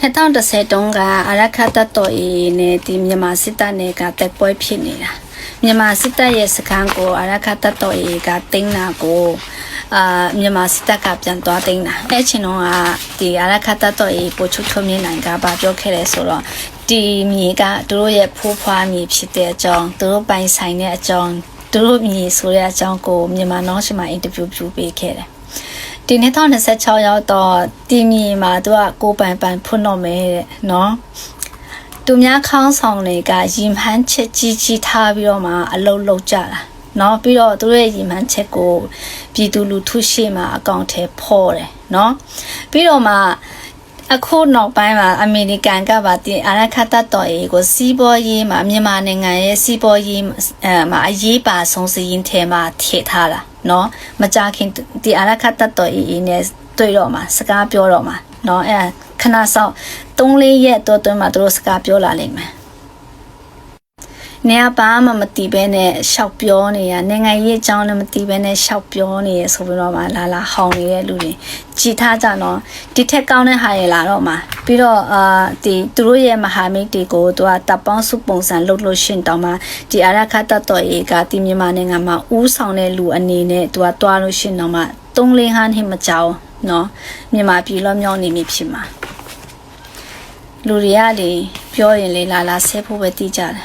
2010တုန်းကအရခတ်တပ်တော်နဲ့ဒီမြန်မာစစ်တပ်နဲ့ကတိုက်ပွဲဖြစ်နေတာမြန်မာစစ်တပ်ရဲ့စခန်းကိုအရခတ်တပ်တော်ကတင်းနာကိုမြန်မာစစ်တပ်ကပြန်သွားတင်းတာအဲ့ချင်းတော့ဒီအရခတ်တပ်တော်ပိုချုပ်ထုံးမြင့်နိုင်ကဘာပြောခဲ့လဲဆိုတော့ဒီမြေကသူတို့ရဲ့ဖိုးဖွားမြေဖြစ်တဲ့အကြောင်းသူတို့ပိုင်ဆိုင်တဲ့အကြောင်းသူတို့မြေဆိုတဲ့အကြောင်းကိုမြန်မာနောက်ရှိမှအင်တာဗျူးပြုပေးခဲ့တယ်ဒီ2026ရောက်တော့ဒီမြေမှာသူကကိုပိုင်ဖွင့်တော့မယ်တဲ့နော်သူများခေါင်းဆောင်တွေကရင်မှန်းချက်ကြီးထားပြီးတော့မှအလုတ်လောက်ကြတာနော်ပြီးတော့သူတို့ရဲ့ရင်မှန်းချက်ကိုပြည်သူလူထုရှေ့မှာအကောင့်ထဲဖော်တယ်နော်ပြီးတော့မှအခုနောက်ပိုင်းမှာအမေရိကန်ကပါတင်အရခတ်တပ်တော်ကိုစီးပွားရေးမှာမြန်မာနိုင်ငံရဲ့စီးပွားရေးမှာအရေးပါဆုံးစည်းရင်းထဲမှာထည့်ထားတာနော်မကြခင်ဒီအရခတ်တပ်တော်နဲ့တွေ့တော့မှာစကားပြောတော့မှာနော်အဲခဏဆောင်3-4ရက်တော့တွင်းမှာသူတို့စကားပြောလာလိမ့်မယ်နေရာပါမှမတီးပဲနဲ့ရှောက်ပြောနေရနိုင်ငံရေးအကြောင်းလည်းမတီးပဲနဲ့ရှောက်ပြောနေရဆိုပြီးတော့မှလာဟောင်းနေတဲ့လူတွေကြည်ထားကြတော့ဒီထက်ကောင်းတဲ့ဟာရလာတော့မှပြီးတော့ဒီသူတို့ရဲ့မဟာမိတ်တွေကိုသူကတပ်ပေါင်းစုပုံစံလှုပ်လို့ရှင်တောင်းမှဒီအရခတ်တပ်တော်ကဒီမြန်မာနိုင်ငံမှာဦးဆောင်တဲ့လူအနေနဲ့သူကတွားလို့ရှင်တော့မှ3-4ဟာနှစ်မကြောက်နော်မြန်မာပြည်လောမြောင်းနေပြီဖြစ်မှာလူတွေကလေပြောရင်လေလာဆဲဖို့ပဲတီးကြတယ်